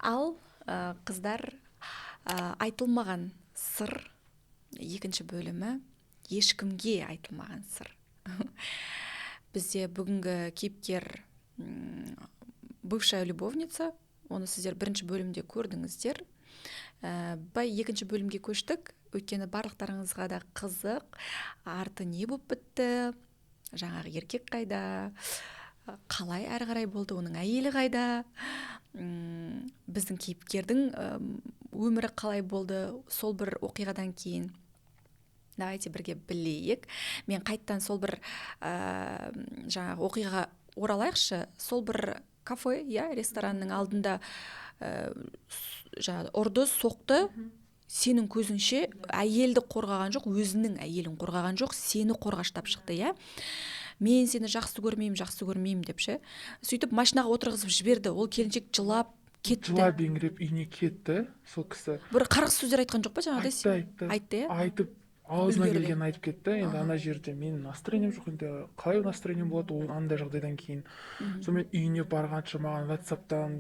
Ал қыздар, айтылмаған сыр екінші бөлімі, ешкімге айтылмаған сыр. Бізде бүгінгі кейіпкер бывшая любовница, оны сіздер бірінші бөлімде көрдіңіздер. Екінші бөлімге көштік, өйткені барлықтарыңызға да қызық, арты не болып бітті, жаңағы еркек қайда, қалай әрі қарай болды, оның әйелі қайда, біздің кейіпкердің өмірі қалай болды, сол бір оқиғадан кейін. Давайте бірге білейік. Мен қайттан сол бір жаңағы оқиғаға оралайықшы. Сол бір кафе, ресторанның алдында жаңағы ұрды, соқты. Сенің көзіңше әйелді қорғаған жоқ, өзінің әйелін қорғаған жоқ, сені қорғаштап шықты, Мен сені жақсы көрмеймін деп ше. Сөйтіп машинаға отырғызып жіберді. Ол келіншек жылап кетті. Жылап еңіреп үйіне кетті, сол кісі. Бір қарғыс сөздер айтқан жоқ па жаңағыдай? Айтты. Айтып, аузына келген айтып кетті. Енді ана жерде менің настроением жоқ, енді қалай настроением болады ол андай жағдайдан кейін. Сонымен үйіне барғанша маған WhatsApp-тан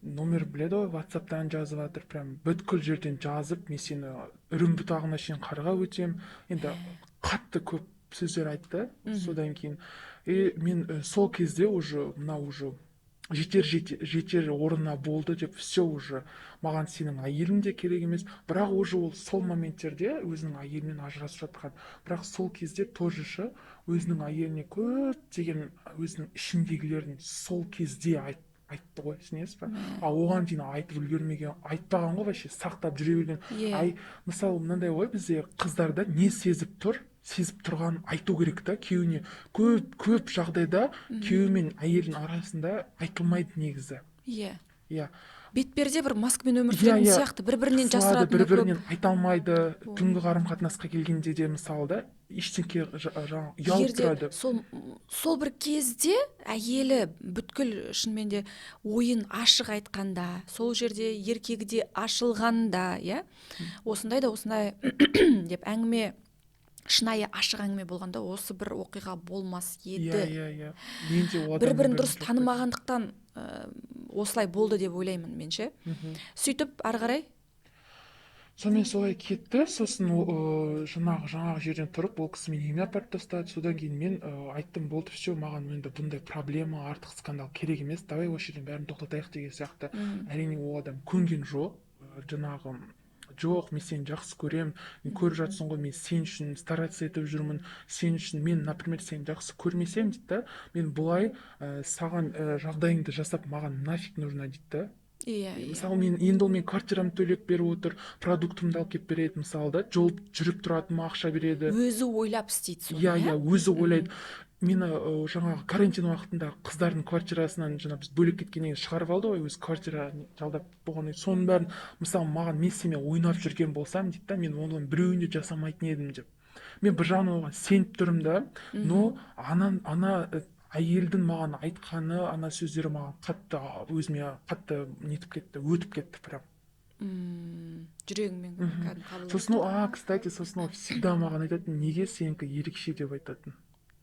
номер біледі ғой, WhatsApp-тан жазып жатыр, прям бүткіл жерден жазып, мен сені үрім бұтағына шейін қарға өтем. Енді қатты көп сөздер айтты. Содан кейін мен сол кезде уже жетер орнына болды деп все уже маған сенің әйелің де керек емес, бірақ уже ол сол моменттерде өзінің әйелімен ажырасып жатқан, бірақ сол кезде тоже өзінің әйеліне көптеген өзінің ішіндегілерін сол кезде айтты ғой, түсінесіз ба? Оған дейін айтып үлгермеген, айтпаған ғой, вообще сақтап жүре берген. Мысалы мынандай ғой, бізде қыздарда не сезіп тұрғанын айту керек та күйеуіне. Көп жағдайда күйеуі мен әйелдің арасында айтылмайды негізі. Иә. Бетперде бір маскамен өмір сүретін сияқты, бір-бірінен жасыратыны көп. Бір-бірінен айта алмайды. Түнгі қарым-қатынасқа келгенде де мысалы да ештеңке ұялып тұрады. Сол бір кезде әйелі бүткіл шынымен де ойын ашық айтқанда, сол жерде еркегі де ашылғанда, осындай деп әңгіме, шынайы ашық әңгіме болғанда осы бір оқиға болмас еді. Бір-бірін дұрыс танымағандықтан осылай болды деп ойлаймын мен ше. Сөйтіп ары қарай? Сонымен солай кетті. Сосын жаңағы жерден тұрып ол кісі мені үйіне апарып тастады. Содан кейін мен айттым, болды, все, маған енді бұндай проблема, артық скандал керек емес, давай осы жерден бәрін тоқтатайық деген сияқты. Әрине ол адам көнген жоқ. Жоқ, мен сені жақсы көрем, мен көріп жатсың ғой, мен сен үшін стараться етіп жүрмін, сен үшін мен, например, сені жақсы көрмесем дейді, мен бұлай саған жағдайыңды жасап, маған нафиг нужно дейді. Мысалы енді ол мен квартирамды төлеп беріп отыр, продуктымды алып келіп береді, мысалы да, жол жүріп тұратыныма ақша береді. Өзі ойлап істейді соны. Өзі ойлайды. Мені жаңағы карантин уақытында қыздардың квартирасынан біз бөлек кеткеннен шығарып алды ғой, өзі квартира жалдап болған. Соның бәрін мысалы маған Мессимен ойнап жүрген болсам дейді, мен оның біреуінде жасамайтын едім деп. Мен бір жағынан оған сеніп тұрмын да, но ана әйелдің маған айтқаны, ана сөздері маған өзіме қатты нетіп кетті, өтіп кетті прям. Жүрегіңмен қабылдап. Сосын кстати, сосын всегда маған айтатын, неге сенікі ерекше деп айтатын.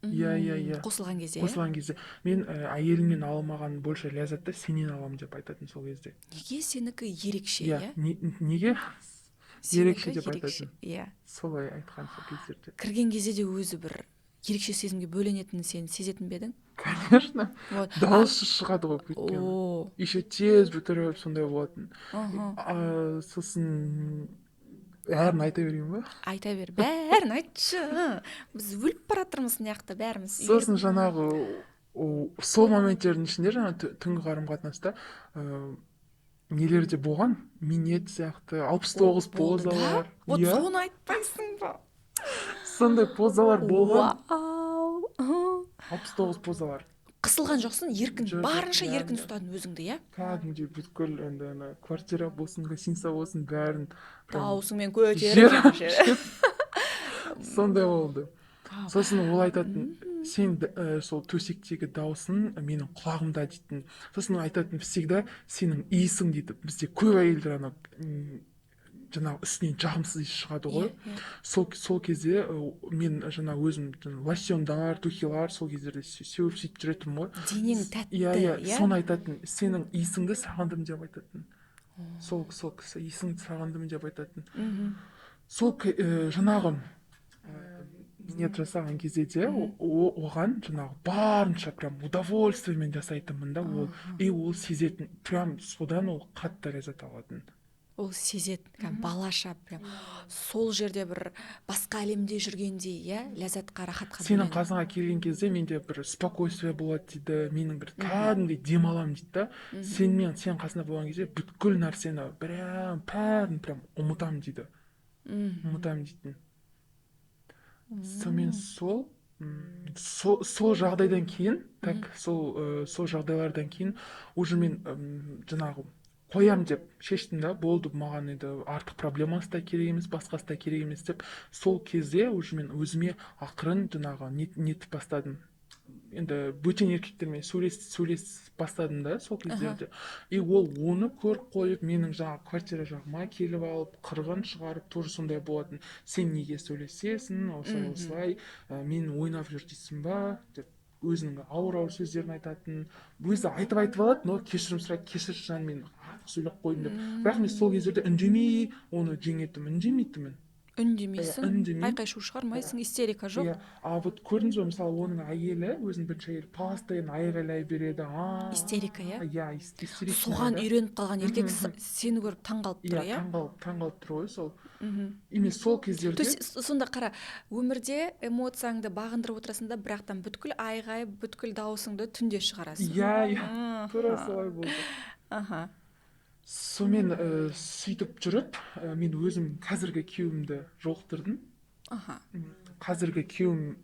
Қосылған кезде. Мен әйелімнен алмаған больше ләззатты сенен аламын деп айтатын сол кезде. Неге сенікі ерекше, неге ерекше деп айтатын. Солай айтқан сол кездерде. Кірген кезде де өзі бір ерекше сезімге бөленетінін сен сезетін бе едің? Конечно. Дауысы шығады ғой өйткені. Еще тез бітіріп сондай болатын. Сосын бәрін айта берейін ба? Айта бер, бәрін айтшы. Біз өліп бара жатырмыз мына бәріміз. Сосын жаңағы сол моменттердің ішінде түнгі қарым-қатынаста нелерде болған, минет сияқты 69 позалар. Вот соны айтпайсың ба? Сондай позалар болған. 69 позалар. Қысылған жоқсың, барынша еркін ұстадың өзіңді, Кәдімгідей бүткіл енді квартира болсын, гостиница болсын, бәрін даусыңмен көтеріп. Сондай болды. Сосын ол айтатын, сен сол төсектегі даусың менің құлағымда дейтін. Сосын айтатын, всегда сенің иісің дейді. Бізде көп әйелдер жаңағы үстінен жағымсыз иіс шығады ғой. Сол кезде мен өзім лосьондар, духилар сол кездерде сөйтіп жүретінмін ғой. Денең тәтті. Соны айтатын, сенің иісіңді сағындым деп айтатын. сол кісі есіңді сағындым деп айтатын. Мгм. Сол жаңағы минет жасаған кезде де оған жаңағы барынша прям удовольствиемен жасайтынмын да, ол сезетін, прям содан ол қатты ләззат алатын. Ол сезет, балаша прям сол жерде бір басқа әлемде жүргендей, иә, ләззатқа, рахатқа Сенің бөленеді. қасыңа келген кезде менде бір спокойствие болады дейді, менің бір кәдімгідей демаламын дейді да. Сен қасында болған кезде бүткіл нәрсені прям бәрін прям ұмытамын дейді. Ұмытамын дейтін. Сонымен сол жағдайдан кейін, сол жағдайлардан кейін уже мен жаңағы қоям деп шештім да, болды, маған енді артық проблемасы да керек емес, басқасы да керек емес деп, сол кезде уже мен өзіме ақырын жаңағы нетіп бастадым. Енді бөтен еркектермен сөйлес бастадым да сол кездерде. И ол оны көріп қойып, менің жаңағы квартира жағыма келіп алып, қырғын шығарып, тоже сондай болатын. Сен неге сөйлесесің, осылай, мен ойнап жүр дейсің ба, деп өзінің ауыр сөздерін айтатын. Өзі айтып алады, но кешірім сұрайды, кешірші жан, мен артық сөйлеп қойдым деп. Бірақ мен сол кездерде үндемей оны жеңетінмін, үндемейтінмін. Үндемейсің, Үндемей. айқай шу шығармайсың, истерика жоқ. Иә, вот көрдіңіз бе, мысалы оның әйелі, өзінің бірінші әйелі постоянно айғайлай береді. Истерика, иә? Иә, истеричный. Соған үйреніп қалған еркек сені көріп таңғалып тұр, Иә, иә? таңғалып тұр ғой сол. Именно сол кездерде. То есть сонда қара, өмірде эмоцияңды бағындырып отырасың да, бірақтан бүткіл айғай, бүткіл дауысыңды түнде шығарасың. Иә, тура солай болды. Аха. Сонымен сөйтіп жүріп, мен өзім қазіргі күйеуімді жолықтырдым. Аха. Қазіргі күйеуім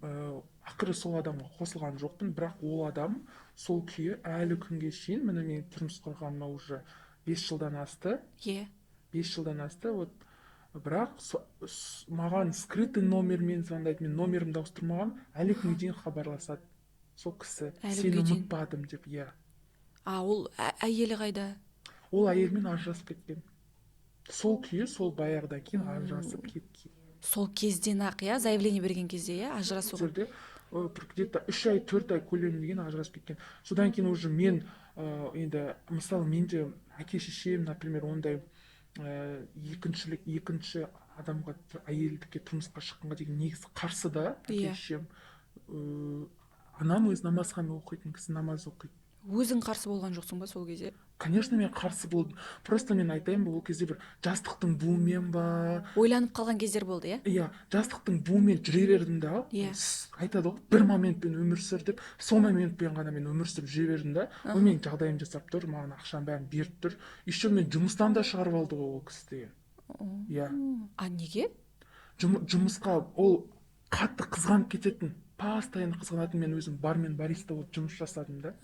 ақыры сол адамға қосылған жоқпын, бірақ ол адам сол күйі әлі күнге шейін, міне мен тұрмыс құрғаныма уже 5 жылдан асты. Е. 5 жылдан асты, вот. Бірақ маған скрытый номермен звондайды, мен номерімді ауыстырмаған, әлі күнге дейін хабарласады сол кісі. Сені ұмытпадым деп, иә. Ол әйелі қайда? Ол әйелмен ажырасып кеткен. Сол күйі, сол баяғыдан кейін ажырасып кеткен. Сол кезден ақ, иә, заявление берген кезде, иә, ажырасуға. Где-то 3 ай 4 ай көлемінде ажырасып кеткен. Содан кейін уже мен енді мысалы менде әке шешем, например, ондай екінші адамға, әйелдікке, тұрмысқа шыққанға деген негізі қарсы да. Әке шешем, анам өзі намазхан оқитын кісі, намаз оқиды. Өзің қарсы болған жоқсың ба сол кезде? Конечно, мен қарсы болдым. Просто мен айтайын ба, ол кезде бір жастықтың буымен ба, ойланып қалған кездер болды, иә? Иә, жастықтың буымен жүре бердім да. Айтады ғой, бір моментпен өмір сүр деп, сол моментпен ғана мен өмір сүріп жүре бердім да. Ол менің жағдайым жасап тұр, маған ақшам бәрін беріп тұр. Еще мен жұмыстан да шығарып алды ғой ол кісі деген. Иә. Неге? Жұмысқа ол қатты қызғанып кететін. Постоянно қызғанатын. Мен өзім бармен бариста болып жұмыс жасадым да.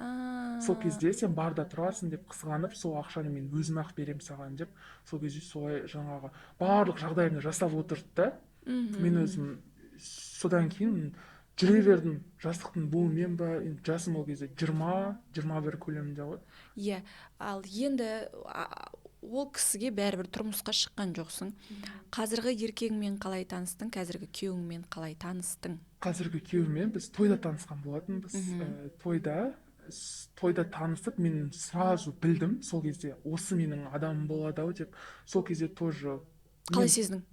Сол кезде сен барда тұрасың деп қызғанып, сол ақшаны мен өзім ақ берем саған деп, сол кезде солай жаңағы барлық жағдайымды жасап отырды да. Мен өзім содан кейін жүре бердім. Жастықтың буымен ба, жасым ол кезде 20-21 көлемінде ғой. Иә, ал енді ол кісіге бәрібір тұрмысқа шыққан жоқсың. Қазіргі еркегіңмен қалай таныстың, қазіргі күйеуіңмен қалай таныстың? Қазіргі күйеуіммен біз тойда танысқан болатынбыз. Тойда танысып, мен сразу білдім сол кезде, осы менің адамым болады ау деп. Сол кезде тоже қалай сездің?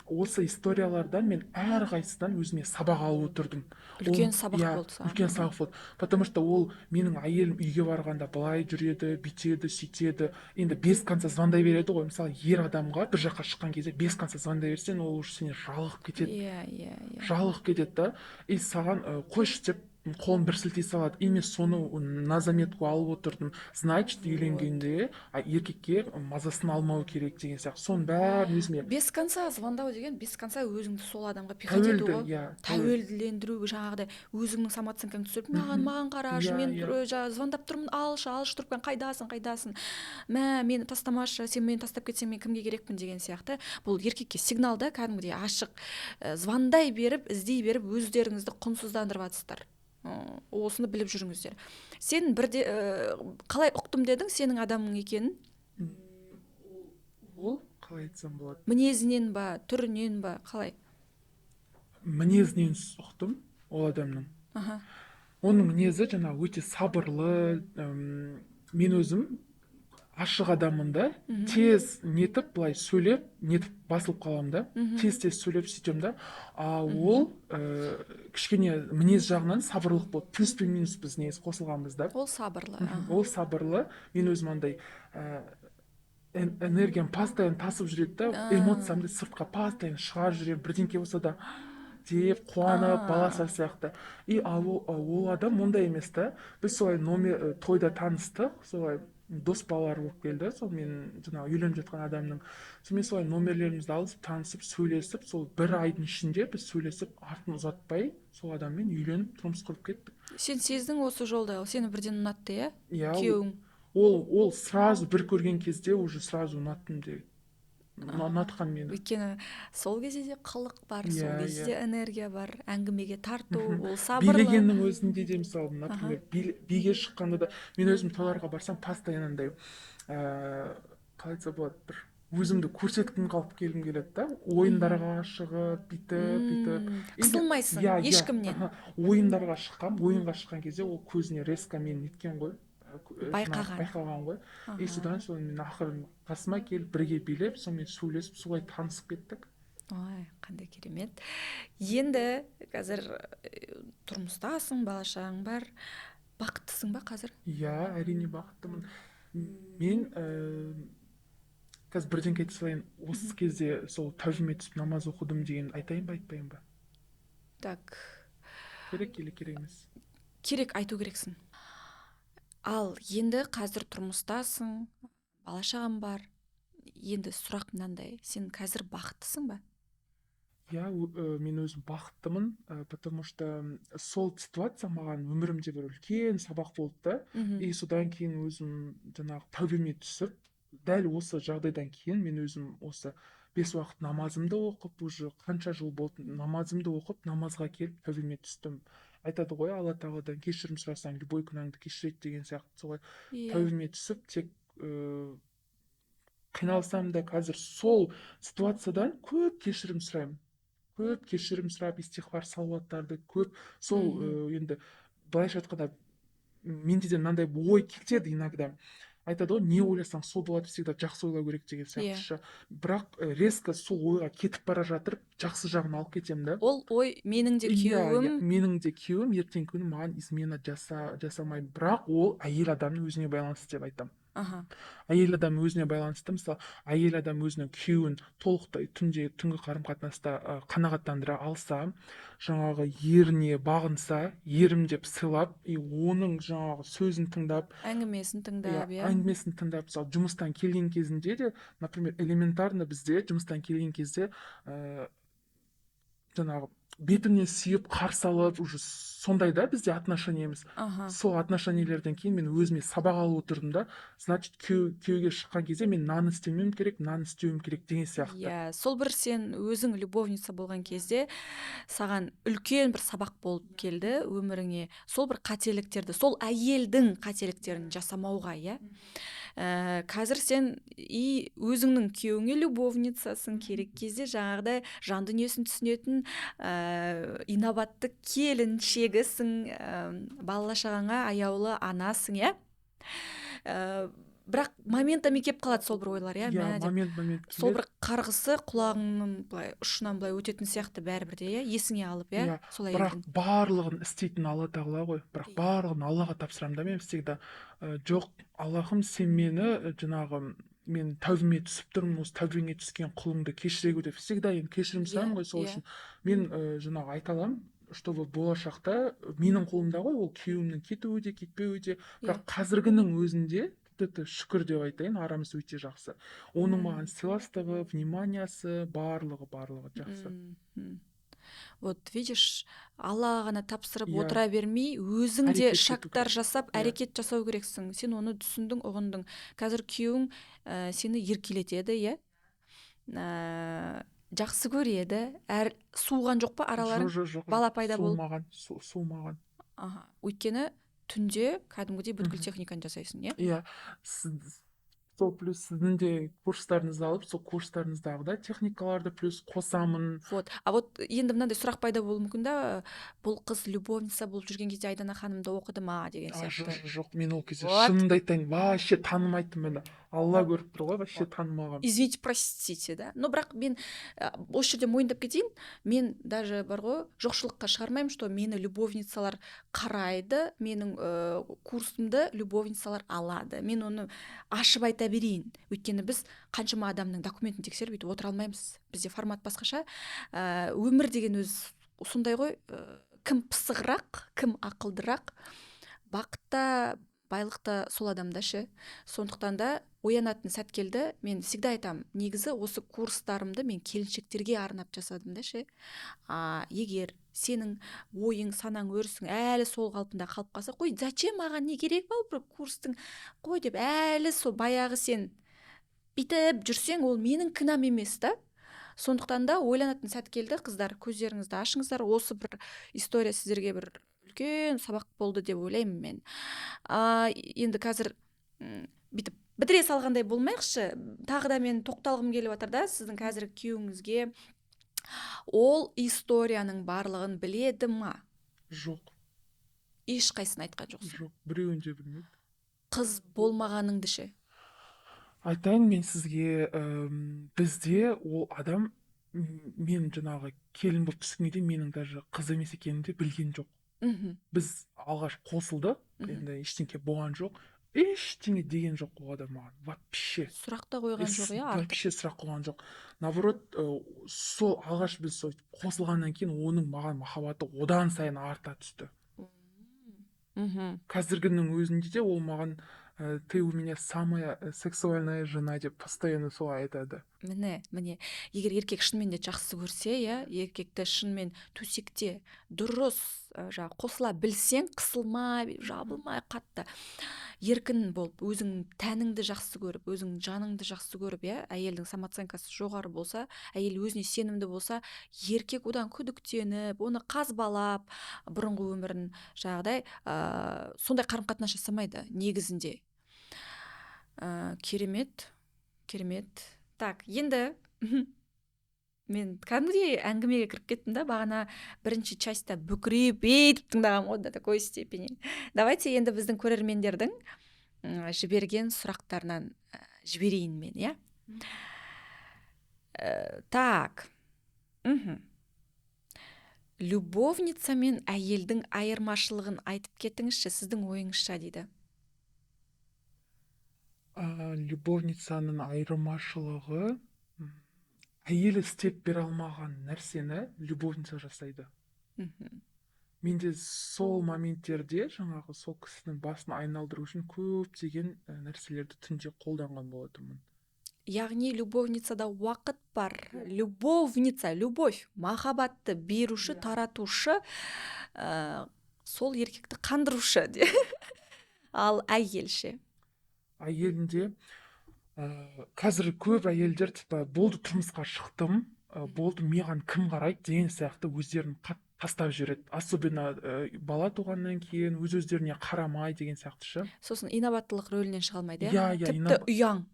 Осы историялардан мен әрқайсысынан өзіме сабақ алып отырдым. Үлкен сабақ болды саған. Үлкен сабақ болды. Потому что ол менің әйелім үйге барғанда былай жүреді, бүйтеді, сөйтеді. Енді без конца звондай береді ғой. Мысалы, ер адамға бір жаққа шыққан кезде без конца звондай берсең, ол уже сені жалығып кетеді. Иә. Жалығып кетеді да. И саған қойшы деп қолын бір сілтей салады. И мен соны на заметку алып отырдым. Значит, үйленгенде еркекке мазасын алмау керек деген сияқты. Соның бәрін өзіме. Без конца звондау деген, без конца өзіңді сол адамға пихать ету ғой. Тәуелділендіру, жаңағыдай өзіңнің самооценкаңды түсіріп, маған қарашы, мен звондап тұрмын, алшы тұрып, қайдасың? Мені тастамашы, сен мені тастап кетсең, мен кімге керекпін деген сияқты. Бұл еркекке сигнал да, кәдімгідей ашық. Звондай беріп, іздей беріп, өздеріңізді құнсыздандырып жатсыздар. Осыны біліп жүріңіздер. Сен бірде қалай ұқтым дедің сенің адамың екенін? Ол қалай айтсам болады? Мінезінен ба, түрінен ба, қалай? Мінезінен ұқтым ол адамның. Оның мінезі жаңа өте сабырлы. Мен өзім ашық адаммын да, тез нетіп былай сөйлеп нетіп басылып қаламын да, тез сөйлеп сөйтемін да. Ол кішкене мінез жағынан сабырлық болды. Плюс пен минус біз негізі қосылғанбыз да. Ол сабырлы. Ол сабырлы. Мен өзім андай энергиям постоянно тасып жүреді да, эмоциямды сыртқа постоянно шығарып жүремін, бірдеңке болса да деп қуанып баласа сияқты. И ол адам ондай емес та. Біз солай тойда таныстық, солай дос балалар болып келді. Сол мен жаңағы үйленіп жатқан адамның. Сонымен солай номерлерімізді алысып, танысып, сөйлесіп, сол бір айдың ішінде біз сөйлесіп, артын ұзатпай, сол адаммен үйленіп, тұрмыс құрып кеттік. Сен сездің осы жолда, ол сені бірден ұнатты, иә? Иә, Күйеуің. ол сразу бір көрген кезде уже сразу ұнаттым де. Ұнатқан мені. Өйткені сол кезде де қылық бар, сол Иә, кезде де энергия бар, әңгімеге тарту, ол билегеннің сабырлы. өзінде де мысалы, например, биге шыққанда да мен өзім тойларға барсам постоянно андай қалай айтса болады, бір өзімді көрсеткім қалып келгім келеді да, ойындарға шығып бүйтіп Қысылмайсың ешкімнен. ойынға шыққан кезде ол көзіне резко мен неткен ғой, байқаған ғой. И содан соң мен ақырын қасыма келіп бірге билеп, сонымен сөйлесіп, солай танысып кеттік. Ой, қандай керемет. Енді қазір тұрмыстасың, бала-шағаң бар. Бақыттысың ба қазір? Иә, әрине бақыттымын. Мен қазір бірдеңке айта салайын. Осы кезде сол тәубеме түсіп намаз оқыдым деген айтайын ба, айтпайын ба? Так. Керек емес? Керек, айту керексің. Ал енді қазір тұрмыстасың, бала-шағаң бар. Енді сұрақ мынандай, сен қазір бақыттысың ба? Иә, мен өзім бақыттымын, потому что сол ситуация маған өмірімде бір үлкен сабақ болды да. И содан кейін өзім жаңағы тәубеме түсіп, дәл осы жағдайдан кейін мен өзім осы 5 уақыт намазымды оқып, уже қанша жыл болды намазымды оқып, намазға келіп тәубеме түстім. Айтады ғой, Алла тағаладан кешірім сұрасаң, любой күнәңді кешіреді деген сияқты. Солай тәубеме түсіп, тек қиналсам да қазір сол ситуациядан көп кешірім сұраймын. Көп кешірім сұрап, истихфар салауаттарды көп, сол енді былайша айтқанда менде де мынандай ой кетеді иногда. Айтады ғой, не ойласаң сол болады, всегда жақсы ойлау керек деген сияқты. Бірақ резко сол ойға кетіп бара жатыр, жақсы жағын алып кетемін да. Ол ой менің де күйеуім ертең күні маған измена жасамайды. Бірақ ол әйел адамның өзіне байланысты деп айтамын. Әйел адам өзіне байланысты. Мысалы, әйел адам өзінің күйеуін толықтай түнгі қарым-қатынаста қанағаттандыра алса, жаңағы еріне бағынса, ерім деп сыйлап, оның жаңағы сөзін тыңдап, әңгімесін тыңдап, мысалы, жұмыстан келген кезінде де, например, элементарно бізде жұмыстан келген кезде жаңағы бетімнен сүйіп қарсы алып, уже сондай да бізде отношениеміз. Сол отношениелерден кейін мен өзіме сабақ алып отырдым да, значит, күйеуге шыққан кезде мен мынаны істемеуім керек, мынаны істеуім керек деген сияқты. Иә, сол бір сен өзің любовница болған кезде саған үлкен бір сабақ болып келді өміріңе. Сол бір қателіктерді, сол әйелдің қателіктерін жасамауға, иә. Қазір сен өзіңнің күйеуіңе любовницасың, керек кезде жаңағыдай жан дүниесін түсінетін инабатты келіншегісің, бала-шағаңа аяулы анасың, иә. Бірақ моментами келіп қалады сол бір ойлар, иә. Сол бір қарғысы құлағыңның былай ұшынан былай өтетін сияқты бәрібір де, иә, есіңе алып, иә. Бірақ барлығын істейтін Алла тағала ғой. Бірақ барлығын Аллаға тапсырамын да мен всегда. Жоқ, Аллахым, сен мені жаңағы мен тәубеме түсіп тұрмын, осы тәубеңе түскен құлыңды кешіре гөр деп всегда енді кешірім сұраймын ғой. Сол үшін мен жаңағы айта аламын, чтобы болашақта менің қолымда ғой, ол күйеуімнің кетуі де кетпеуі де. Бірақ қазіргінің өзінде шүкір деп айтайын, арамыз өте жақсы. Оның маған сыйластығы, вниманиясы, барлығы жақсы. Вот видишь, Аллаға ғана тапсырып отыра бермей, өзің де шагтар жасап, әрекет жасау керексің. Сен оны түсіндің, ұғындың. Қазір күйеуің сені еркелетеді, иә? Жақсы көреді. Суыған жоқ па араларың? Жоқ. Бала пайда болып? Суымаған. Өйткені түнде кәдімгідей бүткіл техниканы жасайсың, иә? Иә. Сол плюс сіздің де курстарыңызды алып, сол курстарыңыздағыда техникаларды плюс қосамын. Вот. Вот енді мынандай сұрақ пайда болуы мүмкін да, бұл қыз любовница болып жүрген кезде Айдана ханымды оқыды ма деген сияқты. Жоқ, мен ол кезде шынымды айтайын, вообще танымайтын мені. алла көріп тұр ғой, вообще танымаған. Извините, простите, да. Но бірақ мен осы жерде мойындап кетейін, мен даже бар ғой жоқшылыққа шығармаймын, что мені любовницалар қарайды, менің курсымды любовницалар алады. Мен оны ашып айта берейін. Өйткені біз қаншама адамның документін тексеріп өйтіп отыра алмаймыз. Бізде формат басқаша. Өмір деген өз сондай ғой, кім пысығырақ, кім ақылдырақ, бақытта, байлықта сол адамда ше. Сондықтан да оянатын сәт келді. Мен всегда айтамын, негізі осы курстарымды мен келіншектерге арнап жасадым да ше. Егер сенің ойың, санаң, өрісің әлі сол қалпында қалып қалса, қой, зачем маған, не керек ба бір курстың, қой деп, әлі сол баяғы сен бүйтіп жүрсең, ол менің кінәм емес та. Сондықтан да ойланатын сәт келді, қыздар, көздеріңізді ашыңыздар. Осы бір история сіздерге бір үлкен сабақ болды деп ойлаймын мен. Енді қазір бүйтіп бітіре салғандай болмайықшы. Тағы да мен тоқталғым келіп жатыр да, сіздің қазіргі күйеуіңізге ол историяның барлығын біледі ма? Жоқ. Ешқайсысын айтқан жоқсың? Жоқ, біреуін де білмейді. Қыз болмағаныңды ше? Айтайын мен сізге, бізде ол адам, мен жаңағы келін болып түскенге дейін менің даже қыз емес екенімді білген жоқ. Біз алғаш қосылды, енді ештеңке болған жоқ, ештеңе деген жоқ ол адам маған, вообще. Сұрақ та қойған жоқ, иә, артық. Вообще сұрақ қойған жоқ. Наоборот, сол алғаш біз қосылғаннан кейін оның маған махаббаты одан сайын арта түсті. Қазіргінің өзінде де ол маған ты у меня самая сексуальная жена деп постоянно солай айтады. Міне, егер еркек шынымен де жақсы көрсе, иә, еркекті шынымен төсекте дұрыс қосыла білсең, қысылмай, жабылмай, қатты еркін болып, өзің тәніңді жақсы көріп, өзің жаныңды жақсы көріп, иә, әйелдің самооценкасы жоғары болса, әйел өзіне сенімді болса, еркек одан күдіктеніп, оны қазбалап, бұрынғы өмірін жағдай, сондай қарым-қатынас жасамайды негізінде. Керемет. Так, енді мен кәдімгідей әңгімеге кіріп кеттім да, бағана бірінші частьта бүкірейіп етіп тыңдағам ғой до такой степени. Давайте енді біздің көрермендердің жіберген сұрақтарынан жіберейін мен, иә? Так. Любовница мен әйелдің айырмашылығын айтып кетіңізші, сіздің ойыңызша дейді. Любовницаның айырмашылығы, әйелі істеп бере алмаған нәрсені любовница жасайды. Менде сол моменттерде жаңағы сол кісінің басын айналдыру үшін көптеген нәрселерді түнде қолданған болатынмын. Яғни любовницада уақыт бар. Любовница, любовь, махаббатты беруші, таратушы, сол еркекті қандырушы. Ал әйелше? Әйелінде қазір көп әйелдер типа болды тұрмысқа шықтым, болды маған кім қарайды деген сияқты өздерін тастап жібереді. Особенно бала туғаннан кейін өз-өздеріне қарамай деген сияқты ше. Сосын инабаттылық рөлінен шыға алмайды, иә? Тіпті ұяң.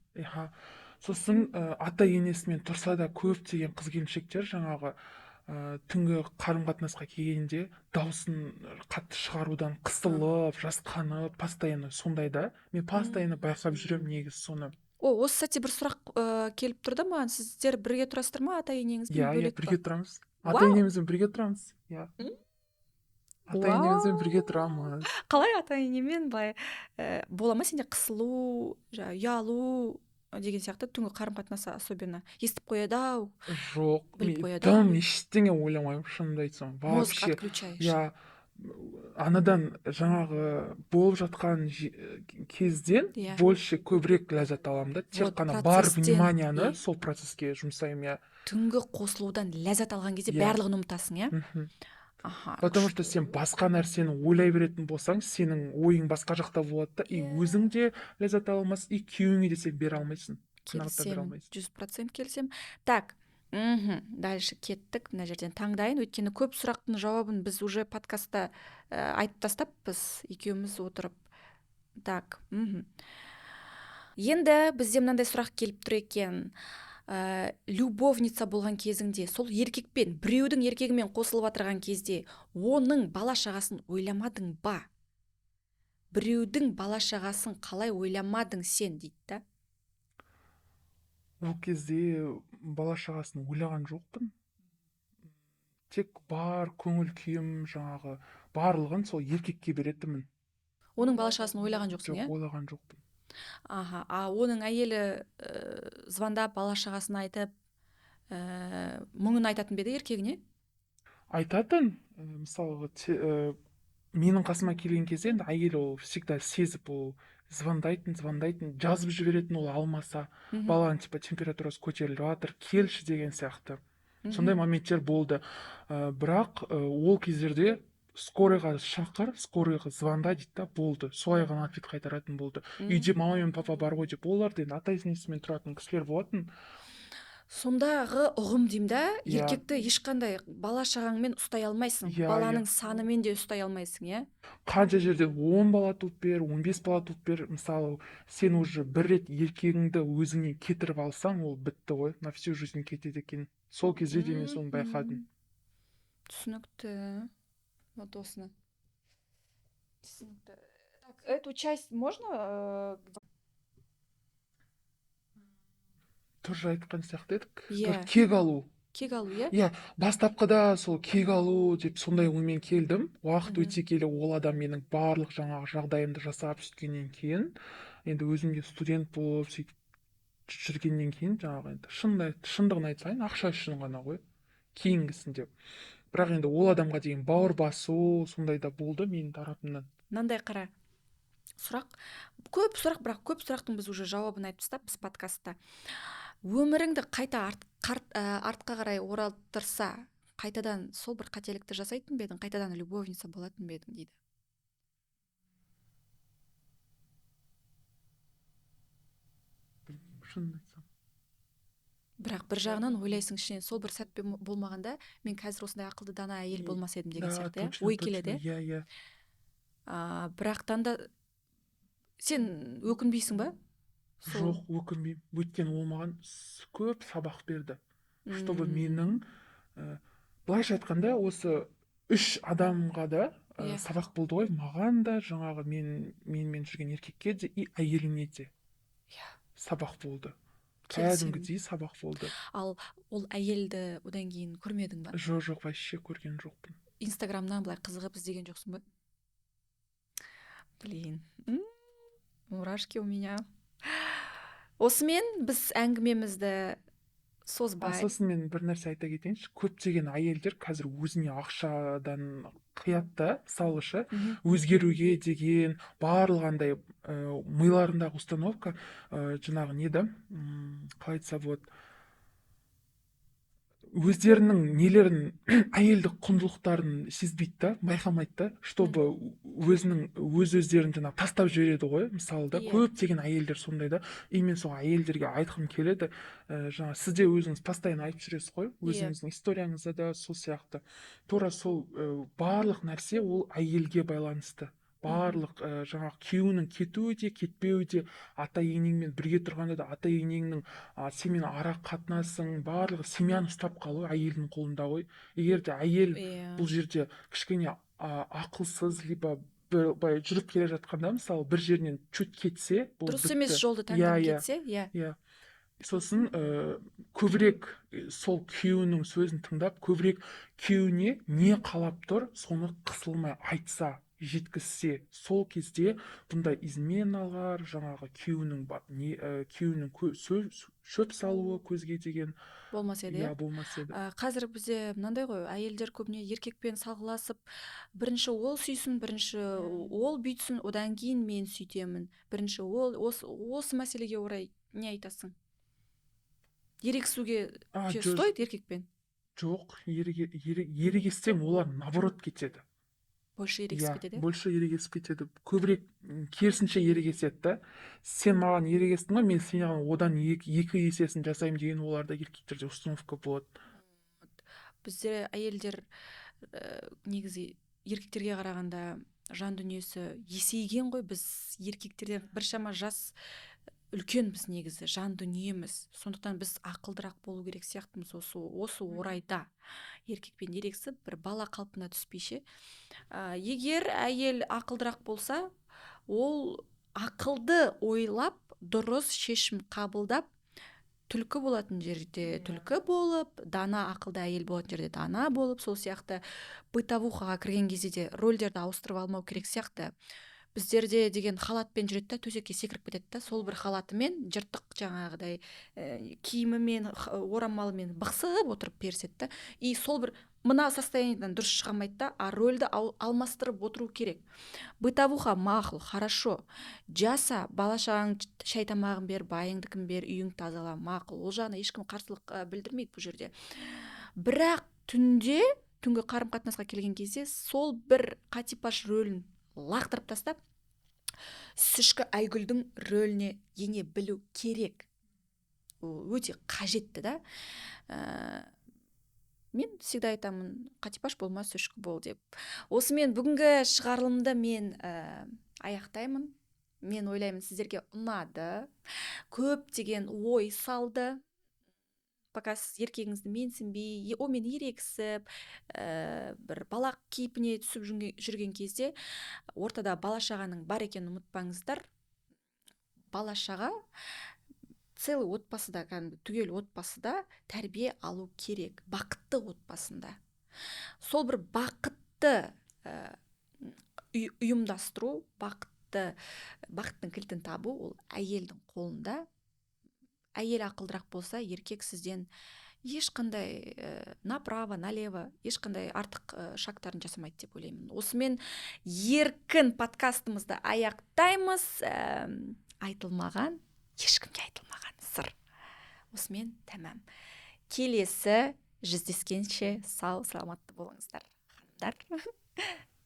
Сосын ата-енесімен тұрса да көптеген қыз-келіншектер жаңағы түнгі қарым-қатынасқа келгенде даусын қатты шығарудан қысылып, жасқанып, постоянно сондай да. Мен постоянно байқап жүремін негізі соны. Осы сәтте бір сұрақ келіп тұрды маған. Сіздер бірге тұрасыздар ма ата-енеңізбен бөлек? Иә, бірге тұрамыз. Ата-енемізбен бірге тұрамыз. Иә. Ата-енемізбен бірге тұрамыз. Қалай ата-енемен былай бола ма сенде қысылу, ұялу деген сияқты түнгі қарым-қатынаса особенно естіп қояды-ау? Жоқ, мен ештеңе ойламаймын, шынымды айтсам. Мозг отключаешь. Иә, анадан жаңағы болып жатқан кезден больше көбірек ләззат аламын да. Тек қана бар вниманияны сол процесске жұмсаймын, иә. Түнгі қосылудан ләззат алған кезде барлығын ұмытасың, иә? Потому что сен басқа нәрсені ойлай беретін болсаң, сенің ойың басқа жақта болады да, и өзің де ләззат ала алмайсың, и күйеуіңе де сен бере алмайсың. Келісем, 100% келісем. Так, дальше кеттік, мына жерден таңдайын, өйткені көп сұрақтың жауабын біз уже подкастта айтып тастаппыз, екеуміз отырып. Так, енді бізде мынандай сұрақ келіп тұр екен. Любовница болған кезіңде, сол еркекпен, біреудің еркегімен қосылып отырған кезде, оның бала шағасын ойламадың ба? Біреудің бала шағасын қалай ойламадың сен, дейді да? ол кезде бала шағасын ойлаған жоқпын. Тек бар көңіл күйім жаңағы барлығын сол еркекке беретінмін. Оның бала шағасын ойлаған жоқсың, Жоқ, иә? ойлаған жоқпын. Аха, оның әйелі звондап бала шағасын айтып мұңын айтатын ба еді еркегіне? Айтатын, мысалға менің қасыма келген кезде енді әйел ол всегда сезіп, ол звондайтын, жазып жіберетін, ол алмаса Мгм. баланың типа температурасы көтеріліп жатыр, келші деген сияқты. Сондай моменттер болды. Бірақ ол кездерде скорыйға шақыр, скорыйға звонда дейді да, болды. Солай ғана ответ қайтаратын болды. Үйде мама мен папа бар ғой деп, олар да енді ата енесімен тұратын кісілер болатын. Сондағы ұғым деймін да, Иә, еркекті ешқандай бала шағаңмен ұстай алмайсың, иә, баланың санымен де ұстай алмайсың, иә? қанша жерде 10 бала туып бер, 15 бала туып бер, мысалы сен уже бір рет еркегіңді өзіңнен кетіріп алсаң, ол бітті ғой, на всю жизнь кетеді екен. Сол кезде де мен соны байқадым. Түсінікті. Вот осыны. Түсінікті. Так, эту часть можно? Тоже айтқан сияқты едік. Иә. Тоже кек алу. Кек алу, иә? Иә, бастапқыда сол кек алу деп сондай оймен келдім. Уақыт өте келе ол адам менің барлық жаңағы жағдайымды жасап сөйткеннен кейін, енді өзім де студент болып сөйтіп жүргеннен кейін жаңағы енді шындығын айтсайын, ақша үшін ғана ғой кейінгісінде. Бірақ енді ол адамға деген бауыр басу сондай да болды менің тарапымнан. Мынандай қара. Көп сұрақ, бірақ көп сұрақтың біз уже жауабын айтып тастаппыз подкастта. Өміріңді қайта артқа қарай оралтырса, қайтадан сол бір қателікті жасайтын ба едің, қайтадан любовница болатын ба едің дейді. Шынын айтсам. Бірақ бір жағынан ойлайсың ішінен, сол бір сәт болмағанда мен қазір осындай ақылды дана әйел болмас едім деген сияқты, иә? Ой келеді, иә? Иә. Бірақтан да сен өкінбейсің ба? Жоқ, өкінбеймін. Өйткені ол маған көп сабақ берді. Чтобы менің, былайша айтқанда, осы 3 адамға да сабақ болды ғой. Маған да, жаңағы менімен жүрген еркекке де и әйеліне де сабақ болды. Кәдімгідей сабақ болды. Ал ол әйелді одан кейін көрмедің ба? Жоқ, вообще көрген жоқпын. Инстаграмнан былай қызығып іздеген жоқсың ба? Блин, мурашки у меня. Осымен біз әңгімемізді созбай. Сосын мен бір нәрсе айта кетейінші. Көптеген әйелдер қазір өзіне ақшадан қиятта, мысалы ше, өзгеруге деген барлық андай миларындағы установка, жаңағы не да, қалай айтса болады, өздерінің нелерін, әйелдік құндылықтарын сезбейді да, байқамайды да, чтобы өздерін жаңағы тастап жібереді ғой, мысалы да. Көптеген әйелдер сондай да. И мен сол әйелдерге айтқым келеді, жаңа сіз де өзіңіз постоянно айтып жүресіз ғой, өзіңіздің историяңызда да сол сияқты. Тура сол барлық нәрсе ол әйелге байланысты. Барлық жаңағы күйеуінің кетуі де кетпеуі де, ата енеңмен бірге тұрғанда да ата енеңнің сенімен ара қатынасың, барлығы семьяны ұстап қалу әйелдің қолында ғой. Егер де әйел бұл жерде кішкене ақылсыз, либо былай жүріп келе жатқанда, мысалы бір жерінен чуть кетсе, бұл дұрыс емес жолды таңдап кетсе, иә. Сосын көбірек сол күйеуінің сөзін тыңдап, көбірек күйеуіне не қалап тұр, соны қысылмай айтса, жеткізсе, сол кезде бұндай изменалар, жаңағы күйеуінің шөп салуы көзге деген болмас еді. Иә, болмас еді. Қазір бізде мынандай ғой, әйелдер көбіне еркекпен салғыласып, бірінші ол сүйсін, бірінші ол бүйтсін, одан кейін мен сүйтемін. Бірінші ол, осы мәселеге орай не айтасың? Ерегісуге стоит еркекпен? Жоқ, ерегессең олар наоборот кетеді. Больше ерегесіп кетеді? Больше ерегесіп кетеді. Көбірек керісінше ерегеседі да. Сен маған ерегестің ғой, мен сенен одан екі есесін жасаймын деген оларда еркектерде установка болады. Бізде әйелдер негізі еркектерге қарағанда жан дүниесі есейген ғой, біз еркектерден біршама жас үлкенбіз негізі, жан дүниеміз. Сондықтан біз ақылдырақ болу керек сияқтымыз осы орайда. Еркекпен ерегісіп, бір бала қалпына түспейше. Егер әйел ақылдырақ болса, ол ақылды ойлап, дұрыс шешім қабылдап, түлкі болатын жерде түлкі болып, дана ақылды әйел болатын жерде дана болып, сол сияқты бытовухаға кірген кезде де рөлдерді ауыстырып алмау керек сияқты. Біздерде деген халатпен жүреді да төсекке секіріп кетеді да, сол бір халатымен жыртық жаңағыдай киімімен орамалымен бықсып отырып періседі да, и сол бір мына состояниедан дұрыс шыға алмайды да, а рөлді алмастырып отыру керек. Бытовуха мақұл, хорошо, жаса, бала шағаң шай тамағын бер, байыңдікін бер, үйіңді тазала, мақұл, ол жағына ешкім қарсылық білдірмейді бұл жерде. Бірақ түнгі қарым қатынасқа келген кезде сол бір қатипаш рөлін лақтырып тастап, сүшкі айгүлдің рөліне ене білу керек. Ол өте қажетті да. Мен всегда айтамын, қатипаш болма, сүшкі бол деп. Осымен бүгінгі шығарылымды мен аяқтаймын. Мен ойлаймын, сіздерге ұнады, көптеген ой салды. Пока сіз еркегіңізді менсінбей, мен ерексіп, бір балақ кейпіне түсіп жүрген кезде, ортада бала шағаның бар екенін ұмытпаңыздар. Бала шаға целый отбасыда, түгел отбасыда тәрбие алу керек, бақытты отбасында. Сол бір бақытты ұйымдастыру, бақыттың кілтін табу, ол әйелдің қолында. Әйел ақылдырақ болса, еркек сізден ешқандай направо, налево, ешқандай артық шагтарын жасамайды деп ойлаймын. Осымен еркін подкастымызды аяқтаймыз. Айтылмаған, ешкімге айтылмаған сыр. Осымен тәмам. Келесі жүздескенше сау, саламатты болыңыздар, ханымдар.